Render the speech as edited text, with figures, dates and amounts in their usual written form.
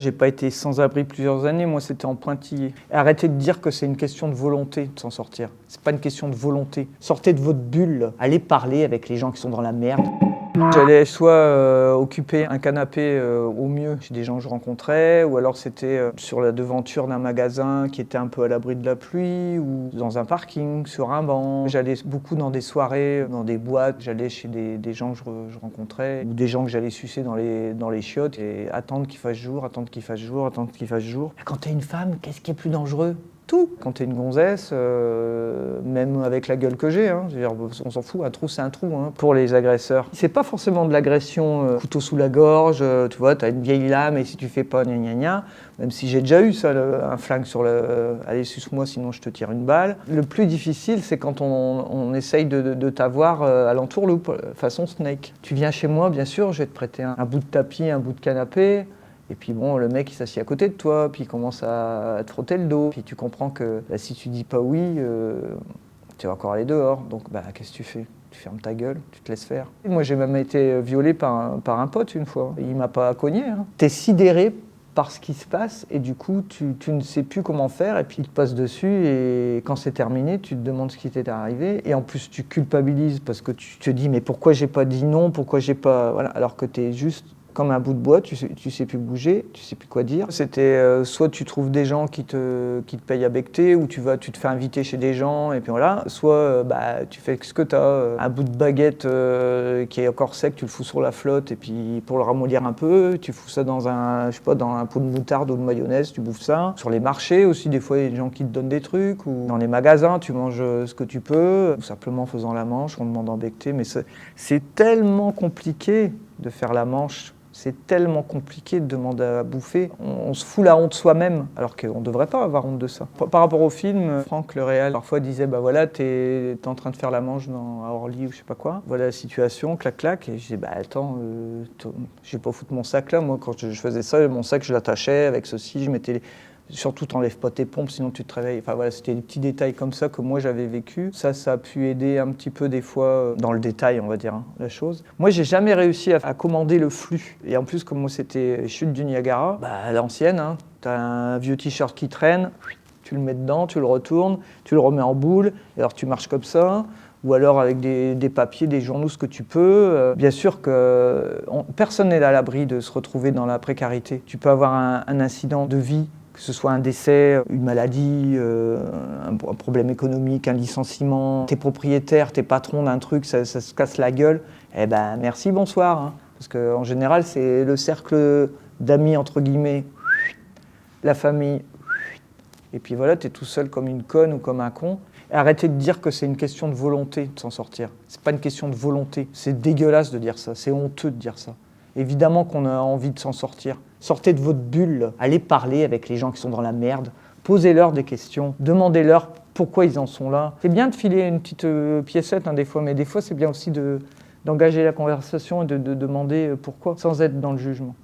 J'ai pas été sans abri plusieurs années, moi c'était en pointillé. Et arrêtez de dire que c'est une question de volonté de s'en sortir. C'est pas une question de volonté. Sortez de votre bulle, allez parler avec les gens qui sont dans la merde. J'allais soit occuper un canapé au mieux chez des gens que je rencontrais, ou alors c'était sur la devanture d'un magasin qui était un peu à l'abri de la pluie, ou dans un parking, sur un banc. J'allais beaucoup dans des soirées, dans des boîtes, j'allais chez des gens que je rencontrais, ou des gens que j'allais sucer dans les chiottes, et attendre qu'il fasse jour, attendre qu'il fasse jour, attendre qu'il fasse jour. Quand t'es une femme, qu'est-ce qui est plus dangereux ? Tout. Quand t'es une gonzesse, même avec la gueule que j'ai, je veux dire, on s'en fout, un trou c'est un trou pour les agresseurs. C'est pas forcément de l'agression couteau sous la gorge, tu vois, t'as une vieille lame et si tu fais pas gna gna gna, même si j'ai déjà eu ça, un flingue sur le... Allez, suce-moi sinon je te tire une balle. Le plus difficile, c'est quand on essaye de t'avoir à l'entourloupe, façon Snake. Tu viens chez moi, bien sûr, je vais te prêter un bout de tapis, un bout de canapé. Et puis bon, le mec il s'assied à côté de toi, puis il commence à te frotter le dos. Puis tu comprends que si tu dis pas oui, tu vas encore aller dehors. Donc qu'est-ce que tu fais ? Tu fermes ta gueule, tu te laisses faire. Moi j'ai même été violé par un pote une fois. Il m'a pas cogné. T'es sidéré par ce qui se passe et du coup tu ne sais plus comment faire et puis il te passe dessus et quand c'est terminé, tu te demandes ce qui t'est arrivé et en plus tu culpabilises parce que tu te dis mais pourquoi j'ai pas dit non, pourquoi j'ai pas... Voilà, alors que t'es juste... comme un bout de bois, tu sais plus bouger, tu sais plus quoi dire. C'était soit tu trouves des gens qui te payent à becqueter, ou tu te fais inviter chez des gens, et puis voilà. Soit tu fais ce que t'as, un bout de baguette qui est encore sec, tu le fous sur la flotte, et puis pour le ramollir un peu, tu fous ça dans un pot de moutarde ou de mayonnaise, tu bouffes ça. Sur les marchés aussi, des fois il y a des gens qui te donnent des trucs, ou dans les magasins, tu manges ce que tu peux, ou simplement en faisant la manche, on demande en becqueter, mais c'est tellement compliqué de faire la manche. C'est tellement compliqué de demander à bouffer. On se fout la honte soi-même, alors qu'on ne devrait pas avoir honte de ça. Par rapport au film, Franck, le réal, parfois disait voilà, t'es en train de faire la manche à Orly ou je sais pas quoi. Voilà la situation, clac, clac. Et je disais attends, je vais pas foutre mon sac là. Moi, quand je faisais ça, mon sac, je l'attachais avec ceci, je mettais... Surtout, t'enlèves pas tes pompes, sinon tu te réveilles. Enfin voilà, c'était des petits détails comme ça que moi j'avais vécu. Ça a pu aider un petit peu des fois dans le détail, on va dire, la chose. Moi, j'ai jamais réussi à commander le flux. Et en plus, comme moi c'était les chutes du Niagara, à l'ancienne, t'as un vieux t-shirt qui traîne, tu le mets dedans, tu le retournes, tu le remets en boule, et alors tu marches comme ça. Ou alors avec des papiers, des journaux, ce que tu peux. Bien sûr que personne n'est à l'abri de se retrouver dans la précarité. Tu peux avoir un incident de vie, que ce soit un décès, une maladie, un problème économique, un licenciement, t'es propriétaire, t'es patron d'un truc, ça se casse la gueule, merci, bonsoir. Parce qu'en général, c'est le cercle d'amis, entre guillemets, la famille, et puis voilà, t'es tout seul comme une conne ou comme un con. Et arrêtez de dire que c'est une question de volonté de s'en sortir. C'est pas une question de volonté, c'est dégueulasse de dire ça, c'est honteux de dire ça. Évidemment qu'on a envie de s'en sortir. Sortez de votre bulle, allez parler avec les gens qui sont dans la merde, posez-leur des questions, demandez-leur pourquoi ils en sont là. C'est bien de filer une petite piécette des fois, mais des fois c'est bien aussi d'engager la conversation et de demander pourquoi, sans être dans le jugement.